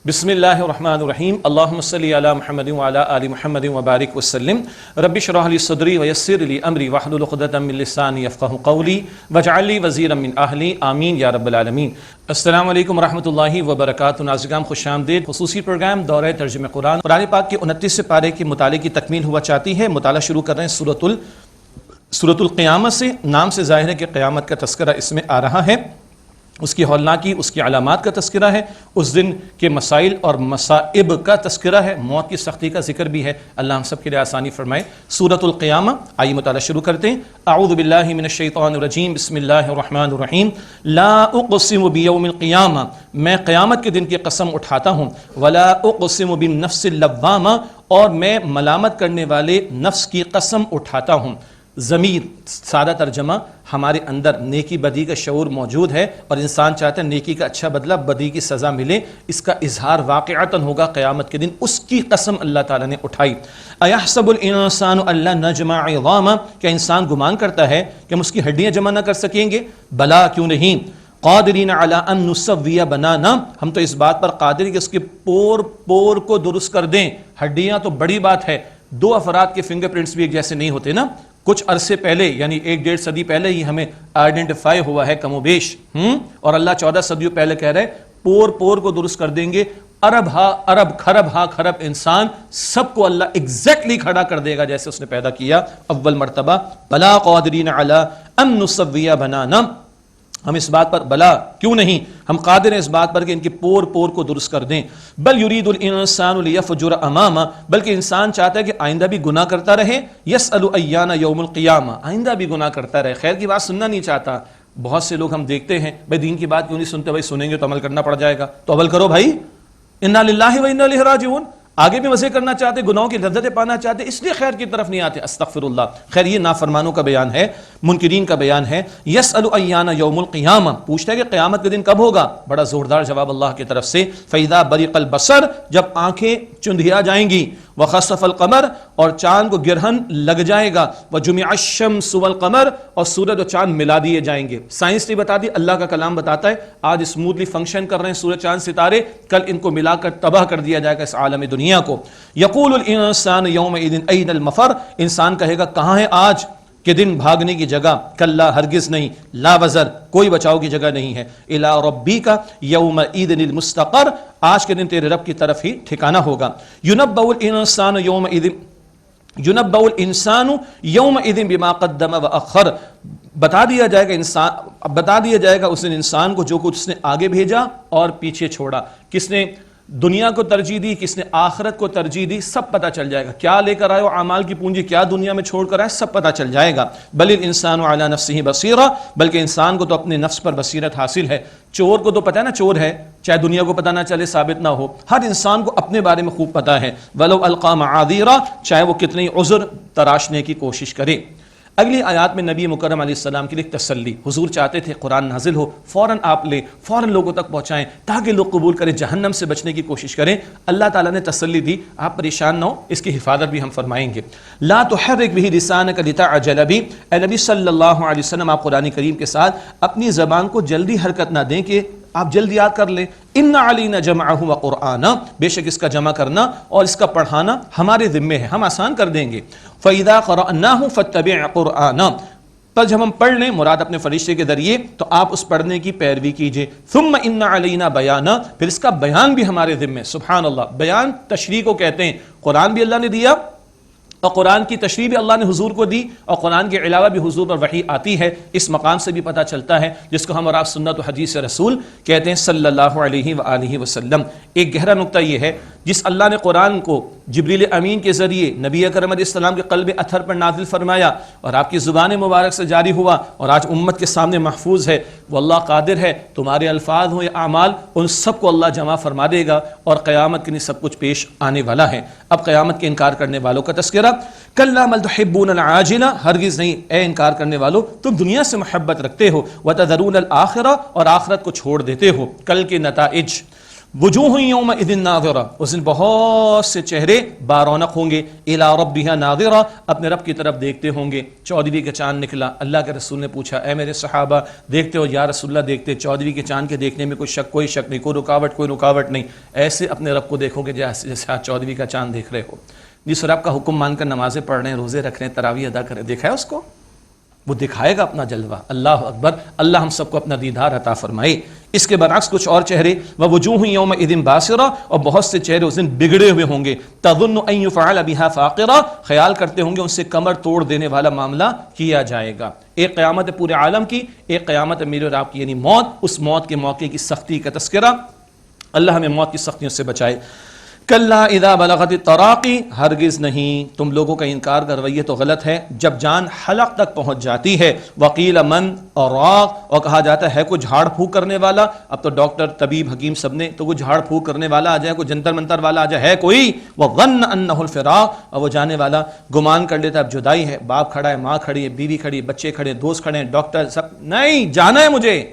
بسم اللہ الرحمن الرحیم اللہم صلی علی محمد وعلی آل محمد وبارک وسلم رب اشرح لی صدری ویسر لی امری واحلل عقدۃ من لسانی یفقہوا قولی واجعل لی وزیرا من اہلی آمین یا رب العالمین۔ السلام علیکم ورحمۃ اللہ وبرکاتہ۔ ناظرین خوش آمدید۔ خصوصی پروگرام دورہ ترجمہ قرآن پاک کے 29 پارے کے مطالعے کی تکمیل ہوا چاہتی ہے۔ مطالعہ شروع کر رہے ہیں سورۃ القیامہ سے۔ نام سے ظاہر ہے کہ قیامت کا تذکرہ اس میں آ رہا ہے، اس کی ہولناکی، اس کی علامات کا تذکرہ ہے، اس دن کے مسائل اور مصائب کا تذکرہ ہے، موت کی سختی کا ذکر بھی ہے۔ اللہ ہم سب کے لیے آسانی فرمائے۔ سورۃ القیامہ، آئیے مطالعہ شروع کرتے ہیں۔ اعوذ باللہ من الشیطان الرجیم، بسم اللہ الرحمن الرحیم۔ لا اقسم بیوم القیامہ، میں قیامت کے دن کی قسم اٹھاتا ہوں۔ ولا اقسم بالنفس اللوامہ، اور میں ملامت کرنے والے نفس کی قسم اٹھاتا ہوں۔ ضمیر سادہ ترجمہ، ہمارے اندر نیکی بدی کا شعور موجود ہے اور انسان چاہتا ہے نیکی کا اچھا بدلہ، بدی کی سزا ملے، اس کا اظہار واقعتاً ہوگا قیامت کے دن۔ اس کی قسم اللہ تعالیٰ نے اٹھائی۔ ایحسب الانسان ان لن نجمع عظامہ، کیا انسان گمان کرتا ہے کہ ہم اس کی ہڈیاں جمع نہ کر سکیں گے؟ بلا، کیوں نہیں۔ قادرین علی ان نسوی بنانا، ہم تو اس بات پر قادر ہیں کہ اس کے پور پور کو درست کر دیں۔ ہڈیاں تو بڑی بات ہے، دو افراد کے فنگر پرنٹس بھی ایک جیسے نہیں ہوتے نا۔ کچھ عرصے پہلے یعنی 1-1.5 صدی پہلے ہی ہمیں آئیڈینٹیفائی ہوا ہے کم و بیش، اور اللہ 14 صدیوں پہلے کہہ رہے پور پور کو درست کر دیں گے۔ ارب ہا ارب، کھرب ہا کھرب انسان، سب کو اللہ ایگزیکٹلی کھڑا کر دے گا جیسے اس نے پیدا کیا اول مرتبہ۔ بلا قادرین علی ان نسوی بنانا، ہم اس بات پر بلا کیوں نہیں، ہم قادر ہیں اس بات پر کہ ان کے پور پور کو درست کر دیں۔ بل یرید الانسان لیفجر امامہ، بلکہ انسان چاہتا ہے کہ آئندہ بھی گناہ کرتا رہے۔ یسأل ایان یوم القیامہ، آئندہ بھی گناہ کرتا رہے، خیر کی بات سننا نہیں چاہتا۔ بہت سے لوگ ہم دیکھتے ہیں بھائی دین کی بات کیوں نہیں سنتے، بھائی سنیں گے تو عمل کرنا پڑ جائے گا، تو عمل کرو بھائی۔ انا للہ و انا الیہ راجعون، آگے بھی مزے کرنا چاہتے، گناہوں کی لذتیں پانا چاہتے، اس لیے خیر کی طرف نہیں آتے، استغفر اللہ۔ خیر یہ نافرمانوں کا بیان ہے، منکرین کا بیان ہے۔ یسأل ایان یوم القیامہ، پوچھتا ہے کہ قیامت کے دن کب ہوگا؟ بڑا زوردار جواب اللہ کی طرف سے۔ فاذا برق البصر، جب آنکھیں چندھیا جائیں گی، وخسف القمر، اور چاند کو گرہن لگ جائے گا، وجمع الشمس والقمر، اور سورج اور چاند ملا دیے جائیں گے۔ سائنس نے بتا دی، اللہ کا کلام بتاتا ہے آج اسموتھلی فنکشن کر رہے ہیں سورج چاند ستارے، کل ان کو ملا کر تباہ کر دیا جائے گا اس عالم دنیا کو۔ یقول الانسان یومئذ این المفر، انسان کہے گا کہاں ہے آج کے دن بھاگنے کی جگہ؟ کلا، ہرگز نہیں، لا وزر، کوئی بچاؤ کی جگہ نہیں ہے۔ الی ربک یومئذ المستقر، آج کے دن تیرے رب کی طرف ہی ٹھکانہ ہوگا۔ ینبأ الانسان یومئذ بما قدم واخر، بتا دیا جائے گا اس دن انسان کو جو کچھ اس نے آگے بھیجا اور پیچھے چھوڑا، کس نے دنیا کو ترجیح دی، کس نے آخرت کو ترجیح دی، سب پتہ چل جائے گا۔ کیا لے کر آئے ہو اعمال کی پونجی، کیا دنیا میں چھوڑ کر آئے، سب پتہ چل جائے گا۔ بل الانسان علی نفسہ بصیرہ، بلکہ انسان کو تو اپنے نفس پر بصیرت حاصل ہے۔ چور کو تو پتہ ہے نا چور ہے، چاہے دنیا کو پتہ نہ چلے، ثابت نہ ہو، ہر انسان کو اپنے بارے میں خوب پتہ ہے۔ ولو القی معاذیرا، چاہے وہ کتنے عذر تراشنے کی کوشش کرے۔ اگلی آیات میں نبی مکرم علیہ السلام کے لیے تسلی، حضور چاہتے تھے قرآن نازل ہو، فوراً آپ لیں، فوراً لوگوں تک پہنچائیں تاکہ لوگ قبول کریں، جہنم سے بچنے کی کوشش کریں۔ اللہ تعالیٰ نے تسلی دی، آپ پریشان نہ ہو، اس کی حفاظت بھی ہم فرمائیں گے۔ لا تحرک بہ لسانک لتعجل بہ، اے نبی صلی اللہ علیہ وسلم آپ قرآن کریم کے ساتھ اپنی زبان کو جلدی حرکت نہ دیں کہ آپ جلدی یاد کر لیں۔ ان علینا جمعہ وقرآنا، بے شک اس کا جمع کرنا اور اس کا پڑھانا ہمارے ذمے ہے، ہم آسان کر دیں گے۔ فَإِذَا قَرَأْنَاهُ فَاتَّبِعْ قُرْآنًا، پر جب ہم پڑھ لیں مراد اپنے فرشتے کے ذریعے تو آپ اس پڑھنے کی پیروی کیجئے۔ ثم ان علینا بیانا، پھر اس کا بیان بھی ہمارے ذمے۔ سبحان اللہ، بیان تشریح کو کہتے ہیں۔ قرآن بھی اللہ نے دیا اور قرآن کی تشریح بھی اللہ نے حضور کو دی، اور قرآن کے علاوہ بھی حضور پر وحی آتی ہے۔ اس مقام سے بھی پتہ چلتا ہے، جس کو ہم اور آپ سنت و حدیث رسول کہتے ہیں صلی اللہ علیہ وآلہ وسلم۔ ایک گہرا نقطہ یہ ہے، جس اللہ نے قرآن کو جبریل امین کے ذریعے نبی اکرم علیہ السلام کے قلب اطہر پر نازل فرمایا اور آپ کی زبان مبارک سے جاری ہوا اور آج امت کے سامنے محفوظ ہے، وہ اللہ قادر ہے تمہارے الفاظ ہوں یا اعمال، ان سب کو اللہ جمع فرما دے گا اور قیامت کے لیے سب کچھ پیش آنے والا ہے۔ اب قیامت کے انکار کرنے والوں کا تذکرہ۔ کلا بل تحبون العاجلہ، ہرگز نہیں اے انکار کرنے والوں، تم دنیا سے محبت رکھتے ہو، وتذرون الآخرہ، اور آخرت کو چھوڑ دیتے ہو۔ کل کے نتائج، وجوہ یومئذ ناظرہ، اس دن بہت سے چہرے بارونق ہوں گے، الی ربہا ناظرہ، اپنے رب کی طرف دیکھتے ہوں گے۔ چودھویں کا چاند نکلا، اللہ کے رسول نے پوچھا اے میرے صحابہ دیکھتے ہو؟ یا رسول اللہ دیکھتے۔ چودھویں کے چاند کے دیکھنے میں کوئی شک نہیں، کوئی رکاوٹ نہیں، ایسے اپنے رب کو دیکھو گے جیسے آج چودھویں کا چاند دیکھ رہے ہو۔ جس رب کا حکم مان کر نمازیں پڑھ رہے ہیں، روزے رکھ رہے ہیں، تراویح ادا کر رہے ہیں، دیکھا ہے اس کو؟ وہ دکھائے گا اپنا جلوہ۔ اللہ اکبر، اللہ ہم سب کو اپنا دیدار عطا فرمائے۔ اس کے برعکس کچھ اور چہرے، ووجوہ یومئذ باسرہ، اور بہت سے چہرے اس دن بگڑے ہوئے ہوں گے، تظن ان یفعل بها فاقرہ، خیال کرتے ہوں گے ان سے کمر توڑ دینے والا معاملہ کیا جائے گا۔ ایک قیامت پورے عالم کی، ایک قیامت میرے اور آپ کی، یعنی موت۔ اس موت کے موقع کی سختی کا تذکرہ، اللہ ہمیں موت کی سختیوں سے بچائے۔ کلا اذا بلغت التراقی، ہرگز نہیں، تم لوگوں کا انکار کا رویہ تو غلط ہے۔ جب جان حلق تک پہنچ جاتی ہے، وقیل من راق، اور کہا جاتا ہے کوئی جھاڑ پھونک کرنے والا۔ اب تو ڈاکٹر طبیب حکیم سب نے، تو وہ جھاڑ پھونک کرنے والا آ جائے، کوئی جنتر منتر والا آ جائے، ہے کوئی؟ وظن انہ الفراق، اور وہ جانے والا گمان کر لیتا ہے اب جدائی ہے، باپ کھڑا ہے، ماں کھڑی ہے، بیوی کھڑی ہے، بچے کھڑے ہیں، دوست کھڑے ہیں، ڈاکٹر سب، نہیں جانا ہے مجھے۔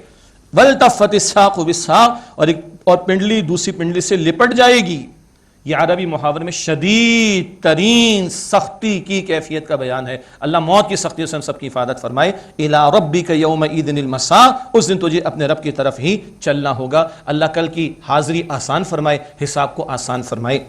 والتفت الساق بالساق، اور پنڈلی دوسری پنڈلی سے لپٹ جائے گی۔ یہ عربی محاورے میں شدید ترین سختی کی کیفیت کا بیان ہے۔ اللہ موت کی سختیوں سے ہم سب کی حفاظت فرمائے۔ الی ربک یومئذ المساق، اس دن تجھے اپنے رب کی طرف ہی چلنا ہوگا۔ اللہ کل کی حاضری آسان فرمائے، حساب کو آسان فرمائے۔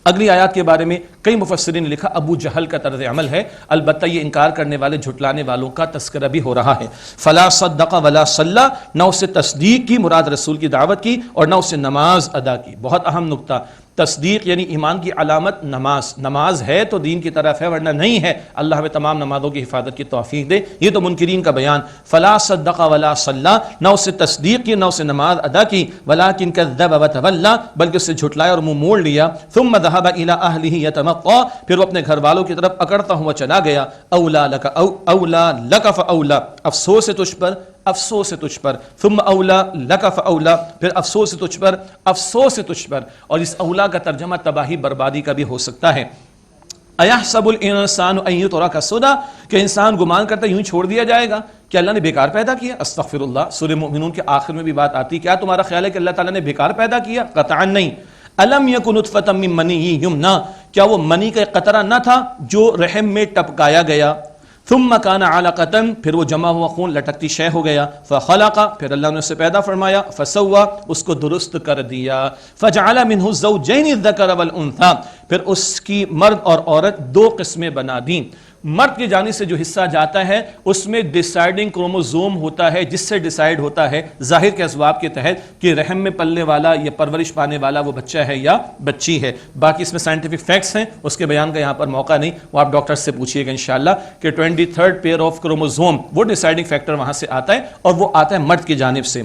اگلی آیات کے بارے میں کئی مفسرین نے لکھا ابو جہل کا طرز عمل ہے، البتہ یہ انکار کرنے والے، جھٹلانے والوں کا تذکرہ بھی ہو رہا ہے۔ فلا صدق ولا صلی، نہ اس سے تصدیق کی، مراد رسول کی دعوت کی، اور نہ اس سے نماز ادا کی۔ بہت اہم نقطہ، تصدیق یعنی ایمان کی علامت نماز ہے تو دین کی طرف ہے، ورنہ نہیں ہے۔ اللہ ہمیں تمام نمازوں کی حفاظت کی توفیق دے۔ یہ تو منکرین کا بیان۔ فلا صدق ولا صلی، نہ اس سے تصدیق کی، نہ اسے نماز ادا کی، ولکن کذب وتولی، بلکہ اس سے جھٹلایا اور منہ موڑ لیا۔ ثم ذهب الى اهله يتمطى، پھر وہ اپنے گھر والوں کی طرف اکڑتا ہوا چلا گیا۔ اولا لک فاولا، افسوس ہے تجھ پر، افسوس ہے تجھ پر۔ ثم اولا لک فاولا، پھر افسوس ہے تجھ پر، افسوس ہے تجھ پر۔ اور اس اولا کا ترجمہ تباہی بربادی کا بھی ہو سکتا ہے۔ ایحسب الانسان ان یترک سدی، کہ انسان گمان کرتا ہے یوں ہی چھوڑ دیا جائے گا، کہ اللہ نے بیکار پیدا کیا؟ استغفر اللہ، سورہ مومنون کے آخر میں بھی بات آتی، کیا تمہارا خیال ہے کہ اللہ تعالیٰ نے بیکار پیدا کیا؟ قطعا نہیں۔ الم یکن نطفۃ من منی یمنی، کیا وہ منی کا ایک قطرہ نہ تھا جو رحم میں ٹپکایا گیا؟ ثم کان علقۃ، پھر وہ جمع ہوا خون لٹکتی شے ہو گیا۔ فخلق، پھر اللہ نے اسے پیدا فرمایا۔ فسوى، اس کو درست کر دیا۔ فجعل منہ الزوجین الذکر والانثی، پھر اس کی مرد اور عورت دو قسمیں بنا دیں۔ مرد کی جانب سے جو حصہ جاتا ہے اس میں ڈیسائیڈنگ کروموزوم ہوتا ہے، جس سے ڈیسائیڈ ہوتا ہے ظاہر کے اسباب کے تحت کہ رحم میں پلنے والا یا پرورش پانے والا وہ بچہ ہے یا بچی ہے۔ باقی اس میں سائنٹیفک فیکٹس ہیں، اس کے بیان کا یہاں پر موقع نہیں، وہ آپ ڈاکٹر سے پوچھیے گا انشاءاللہ کہ 23rd پیئر آف کروموزوم وہ ڈیسائیڈنگ فیکٹر وہاں سے آتا ہے، اور وہ آتا ہے مرد کی جانب سے۔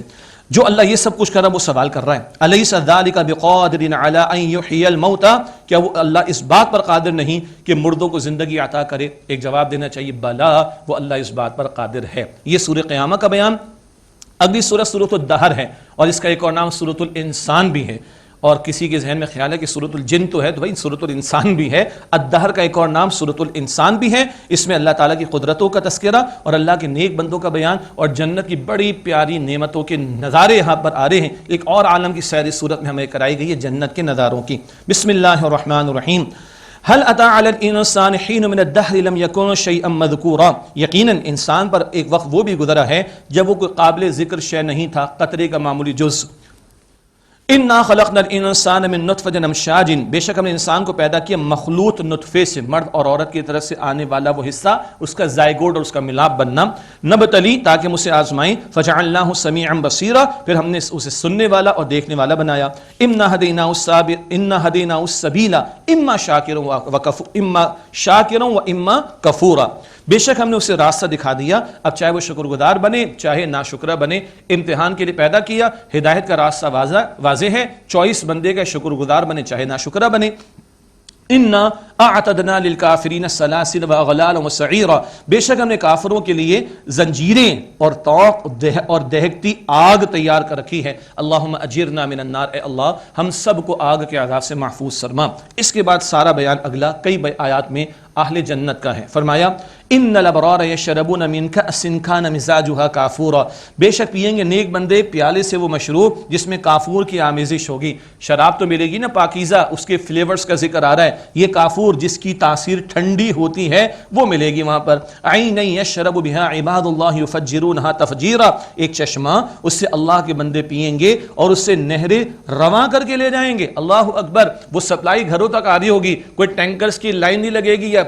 جو اللہ یہ سب کچھ کر رہا ہے وہ سوال کر رہا ہے، الیس ذلک بقادر علی ان یحیی الموتى، کیا وہ اللہ اس بات پر قادر نہیں کہ مردوں کو زندگی عطا کرے؟ ایک جواب دینا چاہیے، بلا، وہ اللہ اس بات پر قادر ہے۔ یہ سورہ قیامہ کا بیان۔ اگلی سورہ سورۃ الدہر ہے، اور اس کا ایک اور نام سورۃ الانسان بھی ہے، اور کسی کے ذہن میں خیال ہے کہ سورۃ الجن تو ہے، تو بھائی سورۃ الانسان بھی ہے۔ الدہر کا ایک اور نام سورۃ الانسان بھی ہے۔ اس میں اللہ تعالیٰ کی قدرتوں کا تذکرہ اور اللہ کے نیک بندوں کا بیان اور جنت کی بڑی پیاری نعمتوں کے نظارے یہاں پر آ رہے ہیں۔ ایک اور عالم کی سیر اس صورت میں ہمیں کرائی گئی ہے، جنت کے نظاروں کی۔ بسم اللہ الرحمن الرحیم۔ هل اتى على الانسان حين من الدهر لم يكن شيئا مذكورا، یقیناً انسان پر ایک وقت وہ بھی گزرا ہے جب وہ کوئی قابل ذکر شے نہیں تھا، قطرے کا معمولی جز۔ انا خلقنا الانسان من نطفۃ امشاج، بے شک ہم نے انسان کو پیدا کیا مخلوط نطفے سے، مرد اور عورت کی طرف سے آنے والا وہ حصہ، اس کا زائگوٹ اور اس کا ملاپ بننا۔ نبتلی، تاکہ ہم اسے آزمائیں۔ فجعلناہ سمیعا بصیرا، پھر ہم نے اسے سننے والا اور دیکھنے والا بنایا۔ انا ہدیناہ السبیل اما شاکرا و اما کفورا، بے شک ہم نے اسے راستہ دکھا دیا، اب چاہے وہ شکر گزار بنے چاہے ناشکرہ بنے، امتحان کے لیے پیدا کیا، ہدایت کا راستہ واضح ہے، چوائس بندے کا شکر گزار بنے چاہے ناشکرہ بنے۔ انا اعتدنا للکافرین السلاسل واغلالا وسعیرا، بے شک ہم نے کافروں کے لیے زنجیریں اور طوق اور دہکتی آگ تیار کر رکھی ہے۔ اللہم اجرنا من النار، اے اللہ ہم سب کو آگ کے عذاب سے محفوظ فرما۔ اس کے بعد سارا بیان اگلا کئی آیات میں اہل جنت کا ہے۔ فرمایا ان الابرار یشربون من کأس کان مزاجها کافورا، بے شک پیئیں گے نیک بندے پیالے سے وہ مشروب جس میں کافور کی آمیزش ہوگی۔ شراب تو ملے گی نا پاکیزہ، اس کے فلیورز کا ذکر آ رہا ہے، یہ کافور جس کی تاثیر ٹھنڈی ہوتی ہے وہ ملے گی وہاں پر۔ عینا یشرب بها عباد اللہ یفجرونها تفجیرا، ایک چشمہ اس سے اللہ کے بندے پیئیں گے اور اس سے نہریں رواں کر کے لے جائیں گے۔ اللہ اکبر، وہ سپلائی گھروں تک آ رہی ہوگی، کوئی ٹینکرز کی لائن نہیں لگے گی یا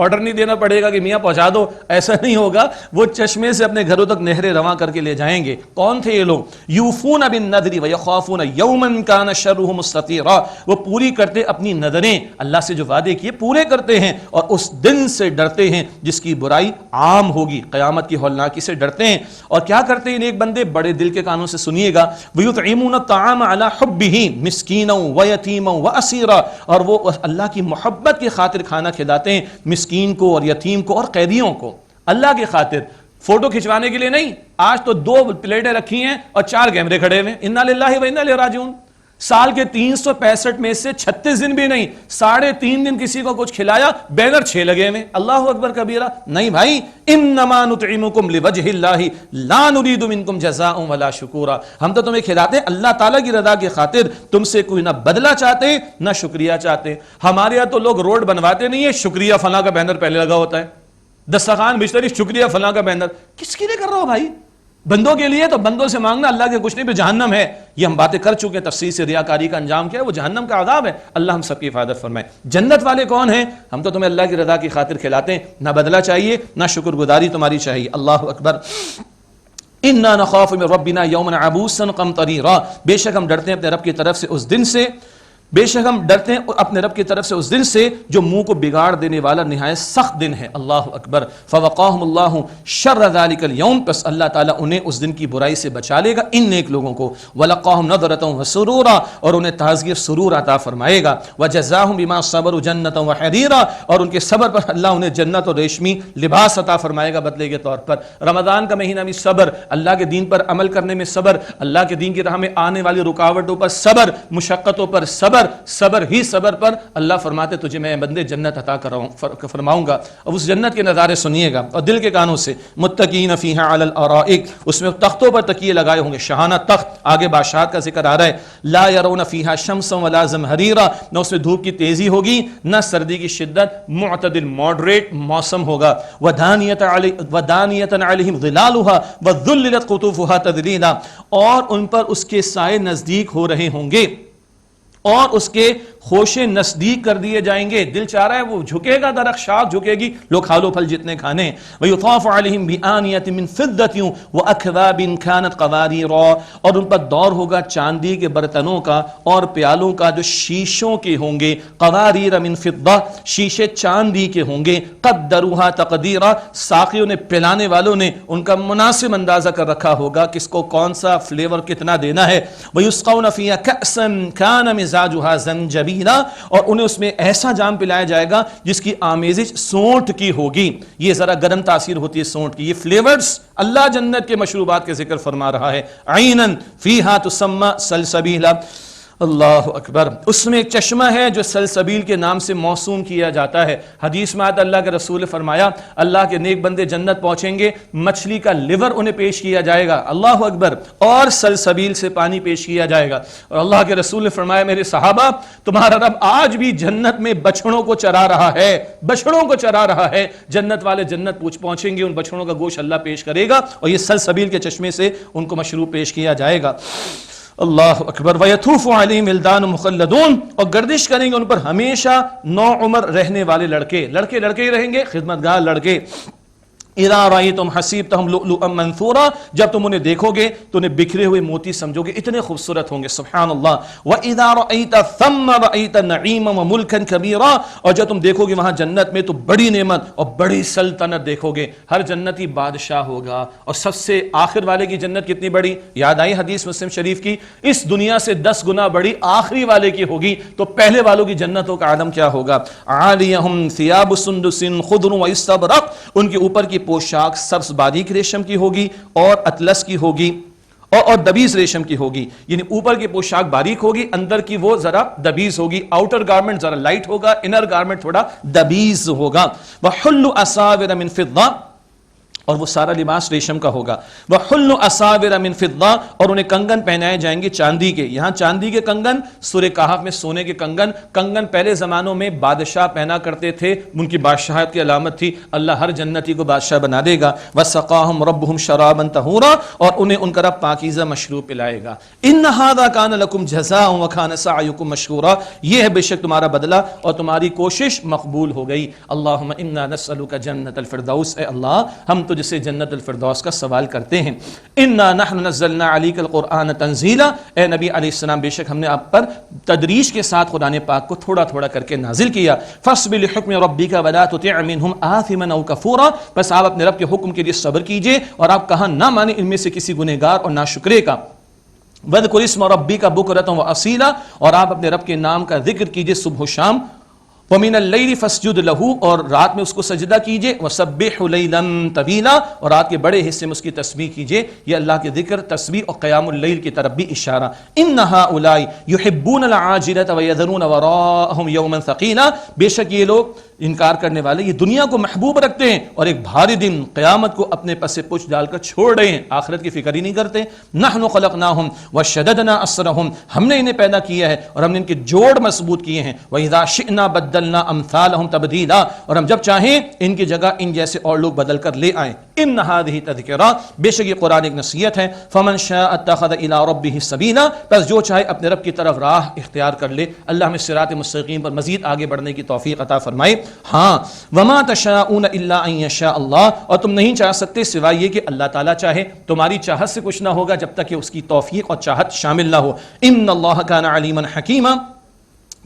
آرڈر نہیں دینا پڑے گا کہ میاں پہنچا دو، ایسا نہیں ہوگا، وہ چشمے سے اپنے گھروں تک نہریں رواں کر کے لے جائیں گے۔ کون تھے یہ لوگ؟ یوفون بالنذر ویخافون یوما کان شرہ مستطیرا، وہ پوری کرتے اپنی نذریں، اللہ سے جو وعدے کیے پورے کرتے ہیں اور اس دن سے ڈرتے ہیں جس کی برائی عام ہوگی، قیامت کی ہولناکی سے ڈرتے ہیں۔ اور کیا کرتے ہیں ایک بندے؟ بڑے دل کے کانوں سے سنیے گا، ویطعمون الطعام علی حبہ مسکینا ویتیما واسیرا، اور وہ اللہ کی محبت کی خاطر کھانا کھلاتے ہیں مسکین کو اور یتیم کو اور قیدیوں کو، اللہ کی خاطر، فوٹو کھنچوانے کے لیے نہیں۔ آج تو 2 پلیٹیں رکھی ہیں اور 4 کیمرے کھڑے ہوئے، انا للہ و انا الیہ راجعون۔ سال کے 365 میں سے 36 دن بھی نہیں، 3.5 دن کسی کو کچھ کھلایا، بینر 6 لگے ہوئے، اللہ اکبر کبیرہ۔ نہیں بھائی، انما نطعمکم لوجہ اللہ لا نرید منکم جزاء ولا شکورا، ہم تو تمہیں کھلاتے ہیں اللہ تعالیٰ کی رضا کی خاطر، تم سے کوئی نہ بدلہ چاہتے نہ شکریہ چاہتے۔ ہمارے یہاں تو لوگ روڈ بنواتے نہیں ہے، شکریہ فلاں کا بینر پہلے لگا ہوتا ہے، دسترخوان بچھتری شکریہ فلاں کا بینر، کس کے لیے کر رہا ہو بھائی؟ بندوں کے لیے، تو بندوں سے مانگنا، اللہ کے کچھ نہیں، پہ جہنم ہے۔ یہ ہم باتیں کر چکے ہیں تفصیل سے، ریاکاری کا انجام کیا ہے؟ وہ جہنم کا عذاب ہے۔ اللہ ہم سب کی حفاظت فرمائے۔ جنت والے کون ہیں؟ ہم تو تمہیں اللہ کی رضا کی خاطر کھلاتے ہیں، نہ بدلہ چاہیے نہ شکر گزاری تمہاری چاہیے۔ اللہ اکبر۔ انا نخاف من ربنا یوما عبوسا قمطریرا، بے شک ہم ڈرتے ہیں اپنے رب کی طرف سے اس دن سے، بے شک ہم ڈرتے ہیں اپنے رب کی طرف سے اس دن سے جو منہ کو بگاڑ دینے والا نہایت سخت دن ہے۔ اللہ اکبر۔ فوقاہم اللہ شر ذلک اليوم، پس اللہ تعالیٰ انہیں اس دن کی برائی سے بچا لے گا ان نیک لوگوں کو۔ ولقاہم نضرۃ وسرورا، اور انہیں تازگی اور سرور عطا فرمائے گا۔ وجزاہم بما صبروا جنۃ وحریرا، اور ان کے صبر پر اللہ انہیں جنت اور ریشمی لباس عطا فرمائے گا بدلے کے طور پر۔ رمضان کا مہینہ میں صبر، اللہ کے دین پر عمل کرنے میں صبر، اللہ کے دین کی راہ میں آنے والی رکاوٹوں پر صبر، مشقتوں پر صبر، صبر ہی صبر پر اللہ فرماتے تجھے میں بندے جنت عطا فرماؤں گا۔ اب اس جنت کے نظارے سنیے گا اور دل کے کانوں سے۔ متکئین فیہا علی الارائک، اس میں تختوں پر تکیے لگائے ہوں گے، شہانہ تخت، آگے بادشاہت کا ذکر آ رہا ہے۔ لا یرون فیہا شمسا ولا زمہریرا، نہ اس میں دھوپ کی تیزی ہوگی نہ سردی کی شدت، معتدل ماڈریٹ موسم ہوگا۔ ودانیۃ علیہم ظلالھا وذللت قطوفھا تذلیلا، اور ان پر اس کے سائے نزدیک ہو رہے ہوں گے اور اس کے خوشے نزدیک کر دیے جائیں گے۔ دل چاہ رہا ہے وہ جھکے گا، درخت شاخ جھکے گی، لوگ کھالو پھل جتنے کھانے۔ وَيُطَافُ عَلَيْهِمْ بِآنِيَةٍ مِّن فِضَّةٍ وَأَكْوَابٍ كَانَتْ قَوَارِيرَا، اور ان پر دور ہوگا چاندی کے برتنوں کا اور پیالوں کا جو شیشوں کے ہوں گے۔ قواریر من فضہ، شیشے چاندی کے ہوں گے۔ قدروها تقدیرا، ساقیوں نے، پلانے والوں نے ان کا مناسب اندازہ کر رکھا ہوگا کس کو کون سا فلیور کتنا دینا ہے۔ وَيُسْقَوْنَ فِيهَا كَأْسًا كَانَ مِزَاجُهَا زَنْجَبِيلًا، اور انہیں اس میں ایسا جام پلایا جائے گا جس کی آمیزش سونٹ کی ہوگی۔ یہ ذرا گرم تاثیر ہوتی ہے سونٹ کی۔ یہ فلیورز اللہ جنت کے مشروبات کے ذکر فرما رہا ہے۔ عینن فیہا تسمی سلسبیلا، اللہ اکبر۔ اس میں ایک چشمہ ہے جو سلسبیل کے نام سے موسوم کیا جاتا ہے۔ حدیث میں آتا اللہ کے رسول نے فرمایا اللہ کے نیک بندے جنت پہنچیں گے، مچھلی کا لیور انہیں پیش کیا جائے گا، اللہ اکبر، اور سلسبیل سے پانی پیش کیا جائے گا۔ اور اللہ کے رسول نے فرمایا میرے صحابہ تمہارا رب آج بھی جنت میں بچڑوں کو چرا رہا ہے، بچڑوں کو چرا رہا ہے۔ جنت والے جنت پہنچیں گے، ان بچڑوں کا گوشت اللہ پیش کرے گا اور یہ سلسبیل کے چشمے سے ان کو مشروب پیش کیا جائے گا۔ اللہ اکبر۔ وَيَطُوفُ عَلَيْهِمْ وِلْدَانٌ مُخَلَّدُونَ، اور گردش کریں گے ان پر ہمیشہ نو عمر رہنے والے لڑکے، لڑکے لڑکے ہی رہیں گے، خدمتگار لڑکے۔ اِذَا رَأَيْتُمْ حَسِبْتَهُمْ لُؤْلُؤًا مَنْثُورًا، جب تم انہیں دیکھو گے تو انہیں بکھرے ہوئے موتی سمجھو گے، اتنے خوبصورت ہوں گے، سبحان اللہ۔ وَإِذَا رَأَيْتَ ثَمَّ رَأَيْتَ نَعِيمًا وَمُلْكًا كَبِيرًا، اور جب تم دیکھو گے وہاں جنت میں تو بڑی نعمت اور بڑی سلطنت دیکھو گے، ہر جنتی بادشاہ ہوگا۔ اور سب سے آخر والے کی جنت کتنی بڑی؟ یاد آئی حدیث مسلم شریف کی، اس دنیا سے 10 گنا بڑی آخری والے کی ہوگی، تو پہلے والوں کی جنتوں کا عالم کیا ہوگا؟ عَالِيَهُمْ ثِيَابُ سُنْدُسٍ خُضْرٌ وَإِسْتَبْرَقٍ، ان کے اوپر کی پوشاک سبز باریک ریشم کی ہوگی اور اطلس کی ہوگی، اور دبیز ریشم کی ہوگی، یعنی اوپر کی پوشاک باریک ہوگی، اندر کی وہ ذرا دبیز ہوگی، آؤٹر گارمنٹ ذرا لائٹ ہوگا، انر گارمنٹ تھوڑا دبیز ہوگا. وَحُلُّ أَسَاوِرَ مِن فِضَّةٍ، اور وہ سارا لباس ریشم کا ہوگا. وَحُلُّ أَسَاوِرَ مِن فِضَّةٍ، اور انہیں کنگن پہنائے جائیں گے چاندی کے. یہاں چاندی کے کنگن، سورہ کہف میں سونے کے کنگن. کنگن پہلے زمانوں میں بادشاہ پہنا کرتے تھے، ان کی بادشاہت کی علامت تھی. اللہ ہر جنتی کو بادشاہ بنا دے گا. وَسَقَاهُمْ رَبُّهُمْ شَرَابًا طَهُورًا، اور انہیں ان کا رب پاکیزہ مشروب پلائے گا. إِنَّ هَذَا كَانَ لَكُمْ جَزَاءً وَكَانَ سَعْيُكُمْ مَشْكُورًا، یہ ہے بے شک تمہارا بدلہ اور تمہاری کوشش مقبول ہو گئی. اللہم انا نسألک جنت الفردوس، اے اللہ ہم تجھ سے جنت الفردوس کا سوال کرتے ہیں. انا نحن نزلنا علیک القرآن تنزیلا، اے نبی علیہ السلام بے شک ہم نے آپ پر تدریج کے ساتھ قرآن پاک کو تھوڑا تھوڑا کر کے نازل کیا. فاصبر لحکم ربک ولا تطع منهم آثما او کفورا، بس آپ اپنے رب کے حکم کے لیے صبر کیجئے اور آپ کہاں نہ مانیں ان میں سے کسی گنہگار اور ناشکرے کا. وَاذْكُرِ اسْمَ رَبِّكَ بُكْرَةً وَأَصِيلًا، اور آپ اپنے رب کے نام کا ذکر کیجئے صبح و شام. وَمِنَ اللَّيْلِ فَاسْجُدْ لَهُ، اور رات میں اس کو سجدہ کیجئے. وَسَبِّحْهُ لَيْلًا طَوِيلًا، اور رات کے بڑے حصے میں اس کی تسبیح کیجئے. یہ اللہ کے ذکر، تسبیح اور قیام اللیل کی طرف بھی اشارہ. إِنَّ هَؤُلَاءِ يُحِبُّونَ الْعَاجِلَةَ وَيَذَرُونَ وَرَاءَهُمْ يَوْمًا ثَقِيلًا، بے شک یہ لوگ انکار کرنے والے یہ دنیا کو محبوب رکھتے ہیں اور ایک بھاری دن قیامت کو اپنے پس پچھ ڈال کر چھوڑ رہے ہیں، آخرت کی فکر ہی نہیں کرتے. نحن خلقناہم وشددنا اسرہم، ہم نے انہیں پیدا کیا ہے اور ہم نے ان کے جوڑ مضبوط کیے ہیں. وَإِذَا شِئْنَا بَدَّلْنَا أَمْثَالَهُمْ تَبْدِيلًا، اور ہم جب چاہیں ان کی جگہ ان جیسے اور لوگ بدل کر لے آئیں. ان هذه تذکرہ، بے شک یہ قرآن ایک نصیحت ہے. فمن شاء اتخذ الى ربه سبیلا، بس جو چاہے اپنے رب کی طرف راہ اختیار کر لے. اللہ ہمیں صراط مستقیم پر مزید آگے بڑھنے کی توفیق عطا فرمائے. ہاں وما تشاءون الا ان یشاء اللہ، اور تم نہیں چاہ سکتے سوائے یہ کہ اللہ تعالیٰ چاہے. تمہاری چاہت سے کچھ نہ ہوگا جب تک کہ اس کی توفیق اور چاہت شامل نہ ہو. ان اللہ کان علیما حکیما،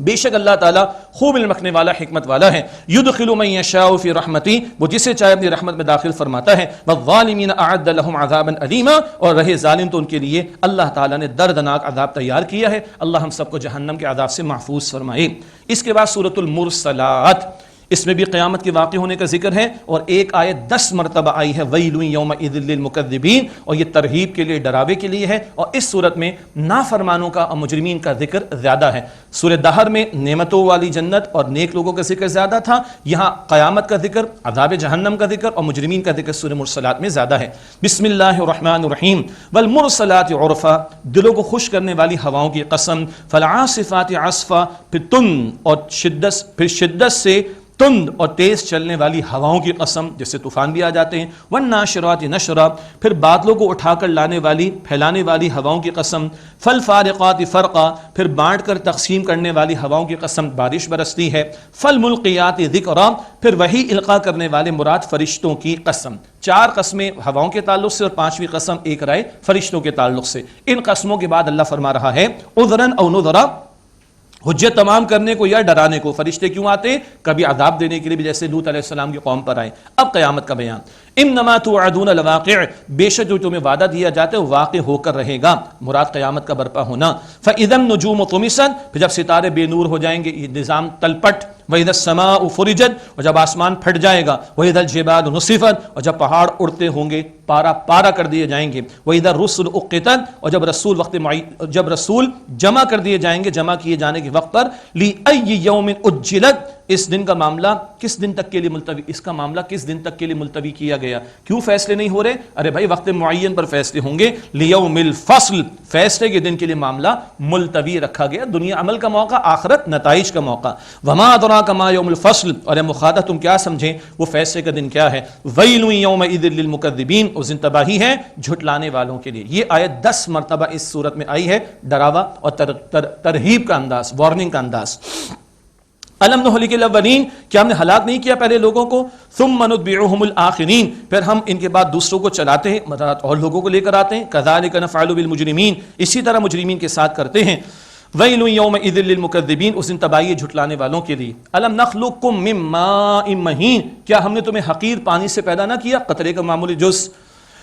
بے شک اللہ تعالیٰ خوب علم رکھنے والا حکمت والا ہے. یدخل من یشاء فی رحمتی، وہ جسے چاہے اپنی رحمت میں داخل فرماتا ہے. والظالمین اعد لهم عذابا الیما، اور رہے ظالم تو ان کے لیے اللہ تعالیٰ نے دردناک عذاب تیار کیا ہے. اللہ ہم سب کو جہنم کے عذاب سے محفوظ فرمائے. اس کے بعد سورۃ المرسلات، اس میں بھی قیامت کے واقع ہونے کا ذکر ہے اور ایک آیت 10 مرتبہ آئی ہے ویل یومئذ للمکذبین، اور یہ ترہیب کے لیے، ڈراوے کے لیے ہے. اور اس صورت میں نافرمانوں کا اور مجرمین کا ذکر زیادہ ہے. سورہ دہر میں نعمتوں والی جنت اور نیک لوگوں کا ذکر زیادہ تھا، یہاں قیامت کا ذکر، عذاب جہنم کا ذکر اور مجرمین کا ذکر سورہ مرسلات میں زیادہ ہے. بسم اللہ الرحمن الرحیم. والمرسلات عرفا، دلوں کو خوش کرنے والی ہواؤں کی قسم. فالعاصفات عصفا، پھر تند اور شدت سے تند اور تیز چلنے والی ہواؤں کی قسم، جس سے طوفان بھی آ جاتے ہیں. والناشرات نشرا، پھر بادلوں کو اٹھا کر لانے والی، پھیلانے والی ہواؤں کی قسم. فالفارقات فرقا، پھر بانٹ کر تقسیم کرنے والی ہواؤں کی قسم، بارش برستی ہے. فالملقیات ذکرا، پھر وہی القاء کرنے والے مراد فرشتوں کی قسم. 4 قسمیں ہواؤں کے تعلق سے اور 5ویں قسم ایک رائے فرشتوں کے تعلق سے. ان قسموں کے بعد اللہ فرما رہا ہے عذرا او نذرا، حجت تمام کرنے کو یا ڈرانے کو. فرشتے کیوں آتے؟ کبھی عذاب دینے کے لیے بھی، جیسے لوط علیہ السلام کی قوم پر آئے. اب قیامت کا بیان. انما توعدون لواقع، بے شک جو تمہیں وعدہ دیا جاتا ہے وہ واقع ہو کر رہے گا، مراد قیامت کا برپا ہونا. فاذا النجوم طمست، پھر جب ستارے بے نور ہو جائیں گے، یہ نظام تلپٹ. واذا السماء فرجت، اور جب آسمان پھٹ جائے گا. واذا الجبال نصفت، اور جب پہاڑ اڑتے ہوں گے، پارا پارا کر دیے جائیں گے. واذا الرسل اقتت، اور جب رسول جمع کر دیے جائیں گے، جمع کیے جانے کے وقت پر. لأی یوم اجلت، اس دن کا معاملہ کس دن تک کے لیے ملتوی، اس کا معاملہ کس دن تک کے لیے ملتوی کیا گیا؟ کیوں فیصلے نہیں ہو رہے؟ ارے بھائی وقت معین پر فیصلے ہوں گے. لیوم الفصل، فیصلے کے دن کے لیے معاملہ ملتوی رکھا گیا. دنیا عمل کا موقع، آخرت نتائج کا موقع. وما ادراک ما یوم الفصل، اور اے مخاطب تم کیا سمجھیں وہ فیصلے کا دن کیا ہے؟ ویل یومئذ للمکذبین، اس دن تباہی ہے جھٹلانے والوں کے لیے. یہ آیت 10 مرتبہ اس صورت میں آئی ہے، ڈراوا اور ترہیب کا انداز، وارننگ کا انداز. الم نہلک الاولین، کیا ہم نے ہلاک نہیں کیا پہلے لوگوں کو؟ ثم نتبعهم الاخرین، پھر ہم ان کے بعد دوسروں کو چلاتے ہیں، مطلب اور لوگوں کو لے کر آتے ہیں. کذالک نفعل بالمجرمین، اسی طرح مجرمین کے ساتھ کرتے ہیں. ویل یومئذ للمکذبین، اس دن تباہی جھٹلانے والوں کے لیے. الم نخلقکم من ماء مہین، کیا ہم نے تمہیں حقیر پانی سے پیدا نہ کیا، قطرے کا معمولی جز.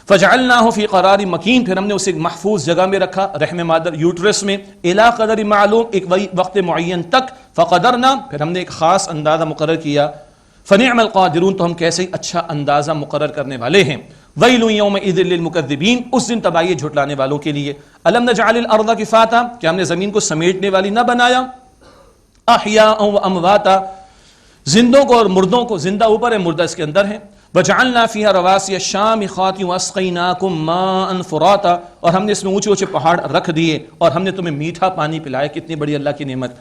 فجعلناہ فی قرار مکین، پھر ہم نے اسے ایک محفوظ جگہ میں رکھا، رحم مادر یوٹرس میں. الی قدر معلوم، ایک وقت معین تک. فقدرنا، پھر ہم نے ایک خاص اندازہ مقرر کیا. فنعم القادرون، تو ہم کیسے اچھا اندازہ مقرر کرنے والے ہیں. ویل یومئذ للمکذبین، اس دن تباہی جھٹلانے والوں کے لیے. الم نجعل الارض کفاتا، کہ ہم نے زمین کو سمیٹنے والی نہ بنایا. احیاء و امواتا، زندوں کو اور مردوں کو، زندہ اوپر ہے مردہ اس کے اندر ہے. وجعلنا فیہا رواسیا شامخات واسقیناکم ماء فراتا، اور ہم نے اس میں اونچے اونچے پہاڑ رکھ دیے اور ہم نے تمہیں میٹھا پانی پلایا. کتنی بڑی اللہ کی نعمت.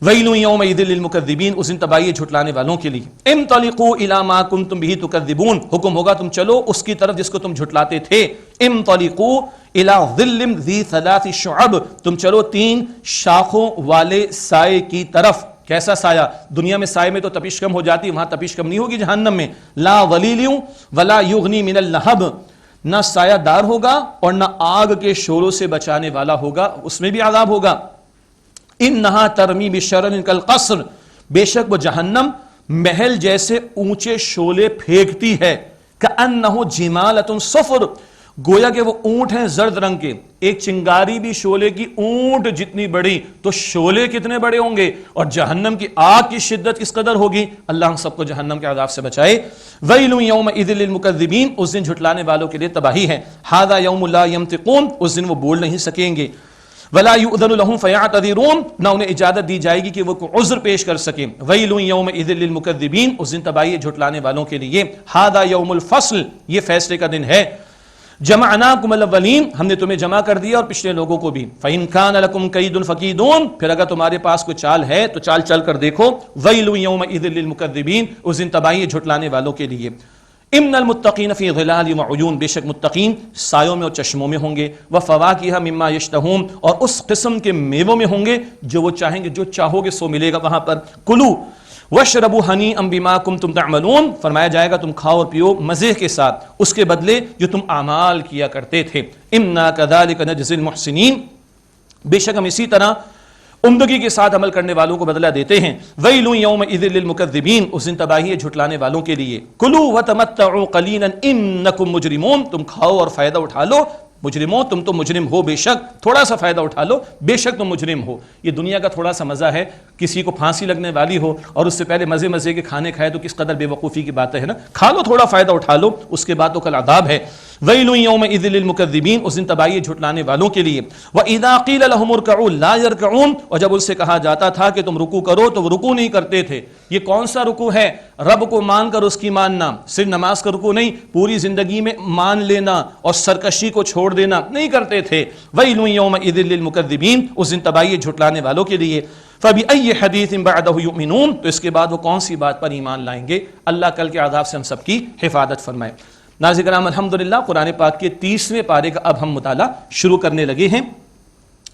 ویل یومئذ للمکذبین، اس دن تباہی جھٹلانے والوں کے لیے. انطلقوا الی ما کنتم بہ تکذبون، حکم ہوگا تم چلو اس کی طرف جس کو تم جھٹلاتے تھے. انطلقوا الی ظل ذی ثلاث شعب، تم چلو 3 شاخوں والے سائے کی طرف. کیسا سایہ؟ دنیا میں سائے میں تو تپش کم ہو جاتی، وہاں تپش کم نہیں ہوگی جہنم میں. لا ظلیل ولا یغنی من اللہب، نہ سایہ دار ہوگا اور نہ آگ کے شعلوں سے بچانے والا ہوگا، اس میں بھی عذاب ہوگا. انہا ترمی بشرر کالقصر، بے شک وہ جہنم محل جیسے اونچے شعلے پھینکتی ہے. کأنہ جمالۃ صفر، گویا کہ وہ اونٹ ہیں زرد رنگ کے. ایک چنگاری بھی شعلے کی اونٹ جتنی بڑی، تو شعلے کتنے بڑے ہوں گے، اور جہنم کی آگ کی شدت کس قدر ہوگی. اللہ ہم سب کو جہنم کے عذاب سے بچائے. ویل یومئذ للمکذبین، اس دن جھٹلانے والوں کے لیے تباہی ہے. ھذا یوم لا ینطقون، اس دن وہ بول نہیں سکیں گے. ولا یؤذن لهم فیعتذرون، نہ انہیں اجازت دی جائے گی کہ وہ کوئی عذر پیش کر سکیں. ویل یومئذ للمکذبین، اس دن تباہی جھٹلانے والوں کے لیے. ھذا یوم الفصل، یہ فیصلے کا دن ہے. جمعناکم الاولین، ہم نے تمہیں جمع کر دیا اور پچھلے لوگوں کو بھی. فإن کان لکم کید فکیدون، پھر اگر تمہارے پاس کوئی چال ہے تو چال چل کر دیکھو. ویل یومئذ للمکذبین، اس دن تباہی جھٹلانے والوں کے لیے. ان المتقین فی ظلال وعیون، بے شک متقین سایوں میں اور چشموں میں ہوں گے. وفواکہ مما یشتہون، اور اس قسم کے میووں میں ہوں گے جو وہ چاہیں گے، جو چاہو گے سو ملے گا وہاں پر. کلوا واشربوا ہنیئا بما کنتم تعملون، فرمایا جائے گا تم کھاؤ اور پیو مزے کے ساتھ اس کے بدلے جو تم اعمال کیا کرتے تھے. انا کذالک نجزی المحسنین، بے شک ہم اسی طرح عمدگی کے ساتھ عمل کرنے والوں کو بدلہ دیتے ہیں. ویل یومئذ للمکذبین، اس دن تباہی ہے جھٹلانے والوں کے لیے. کلوا وتمتعوا قلیلا انکم مجرمون، تم کھاؤ اور فائدہ اٹھا لو. مجرموں، تم تو مجرم ہو، بے شک تھوڑا سا فائدہ اٹھا لو، بے شک تم مجرم ہو. یہ دنیا کا تھوڑا سا مزہ ہے. کسی کو پھانسی لگنے والی ہو اور اس سے پہلے مزے مزے کے کھانے کھائے تو کس قدر بے وقوفی کی بات ہے نا. کھا لو، تھوڑا فائدہ اٹھا لو، اس کے بعد تو کل عذاب ہے. ویل یومئذ للمکذبین، اس دن تباہی جھٹلانے والوں کے لیے. وَإِذَا قِيلَ لَهُمُ ارْكَعُوا لَا يَرْكَعُونَ، اور جب ان سے کہا جاتا تھا کہ تم رکوع کرو تو وہ رکوع نہیں کرتے تھے. یہ کون سا رکوع ہے؟ رب کو مان کر اس کی ماننا، صرف نماز کا رکوع نہیں، پوری زندگی میں مان لینا اور سرکشی کو چھوڑ دینا نہیں کرتے تھے. ویل یومئذ للمکذبین، اس دن تباہی جھٹلانے والوں کے لیے. فَبِأَيِّ حَدِيثٍ بَعْدَهُ يُؤْمِنُونَ، تو اس کے بعد وہ کون سی بات پر ایمان لائیں گے. اللہ کل کے عذاب سے ہم سب کی حفاظت فرمائے. ناظرین کرام، الحمدللہ قرآن پاک کے 30ویں پارے کا اب ہم مطالعہ شروع کرنے لگے ہیں.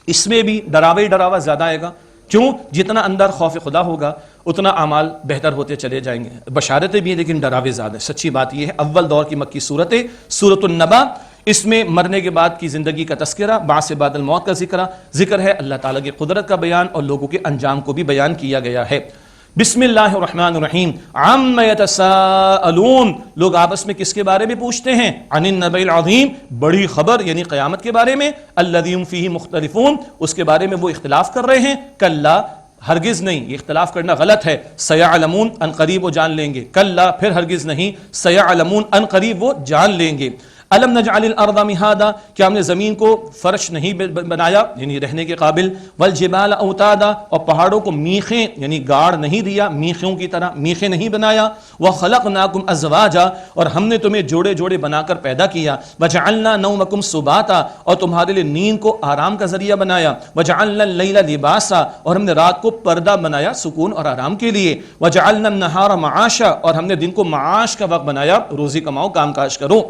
اس میں بھی ڈراوا ہی ڈراوا زیادہ آئے گا. کیوں؟ جتنا اندر خوف خدا ہوگا اتنا اعمال بہتر ہوتے چلے جائیں گے. بشارتیں بھی ہیں لیکن ڈراوے زیادہ ہیں. سچی بات یہ ہے. اول دور کی مکی صورت ہے سورۃ النبا، اس میں مرنے کے بعد کی زندگی کا تذکرہ، بعث بعد الموت کا ذکر ہے. اللہ تعالیٰ کی قدرت کا بیان اور لوگوں کے انجام کو بھی بیان کیا گیا ہے. بسم اللہ الرحمن الرحیم. عم یتساءلون، لوگ آپس میں کس کے بارے میں پوچھتے ہیں؟ عن النبأ العظیم، بڑی خبر یعنی قیامت کے بارے میں. الذی هم فیہ مختلفون، اس کے بارے میں وہ اختلاف کر رہے ہیں. کلا، ہرگز نہیں، یہ اختلاف کرنا غلط ہے. سیعلمون، ان قریب وہ جان لیں گے. کلا، پھر ہرگز نہیں. سیعلمون، ان قریب وہ جان لیں گے. الم نجعل الارض مہادا، کیا ہم نے زمین کو فرش نہیں بنایا یعنی رہنے کے قابل. والجبال اوتادا، اور پہاڑوں کو میخیں یعنی گاڑ نہیں دیا، میخوں کی طرح میخیں نہیں بنایا. وخلقناکم ازواجا، اور ہم نے تمہیں جوڑے جوڑے بنا کر پیدا کیا. وجعلنا نومکم سباتا، اور تمہارے لیے نیند کو آرام کا ذریعہ بنایا. وجعلنا اللیل لباسا، اور ہم نے رات کو پردہ بنایا سکون اور آرام کے لیے. وجعلنا النہار معاشا، اور ہم نے دن کو معاش کا وقت بنایا، روزی کماؤ، کام کاج کرو.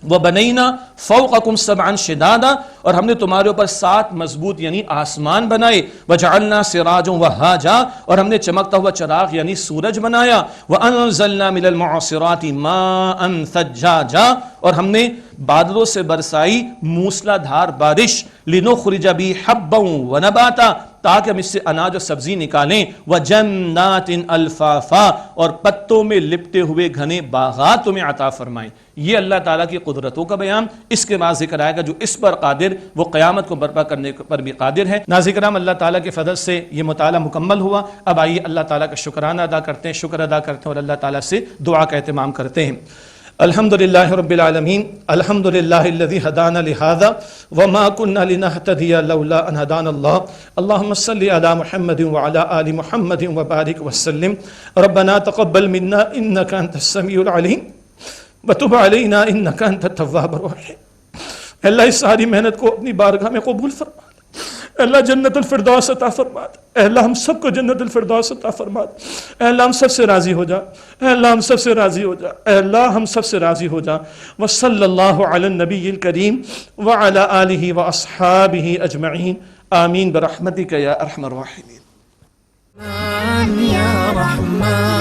وَبَنَيْنَا فَوْقَكُمْ سَبْعًا شِدَادًا، اور ہم نے تمہارے اوپر 7 مضبوط یعنی آسمان بنائے. وَجَعَلْنَا سِرَاجًا وَهَّاجًا، اور ہم نے چمکتا ہوا چراغ یعنی سورج بنایا. وَأَنزَلْنَا مِنَ الْمُعْصِرَاتِ مَاءً ثَجَّاجًا، اور ہم نے بادلوں سے برسائی موسلا دھار بارش. لِنُخْرِجَ بِهِ حَبًّا وَنَبَاتًا، تاکہ ہم اس سے اناج اور سبزی نکالیں. وَجَنَّاتٍ الْفَافًا، اور پتوں میں لپٹے ہوئے گھنے باغات تمہیں عطا فرمائیں. یہ اللہ تعالیٰ کی قدرتوں کا بیان. اس کے بعد ذکر آئے گا جو اس پر قادر، وہ قیامت کو برپا کرنے پر بھی قادر ہے. ناظرین کرام، اللہ تعالیٰ کے فضل سے یہ مطالعہ مکمل ہوا. اب آئیے اللہ تعالیٰ کا شکرانہ ادا کرتے ہیں، شکر ادا کرتے ہیں اور اللہ تعالیٰ سے دعا کا اہتمام کرتے ہیں. الحمد للہ رب العالمین الحمد للہ الذی ہدانا لہذا وما كنا لنہتدی لولا ان ہدانا اللہ اللہم صلی علی محمد وعلی آل محمد وبارک وسلم ربنا تقبل منا انک انت السمیع العلیم وتب علینا انک انت التواب الرحیم۔ اللہ اس ساری محنت کو اپنی بارگاہ میں قبول فرما، اے اللہ جنت الفردوس عطا فرما، اے اللہ ہم سب کو جنت الفردوس عطا فرما، اے اللہ ہم سب سے راضی ہو جا، اے اللہ ہم سب سے راضی ہو جا، اے اللہ ہم سب سے راضی ہو جا۔ وصلی اللہ علی النبی الکریم وعلی آلہ واصحابہ اجمعین آمین برحمتک یا ارحم الراحمین۔ یا رحمن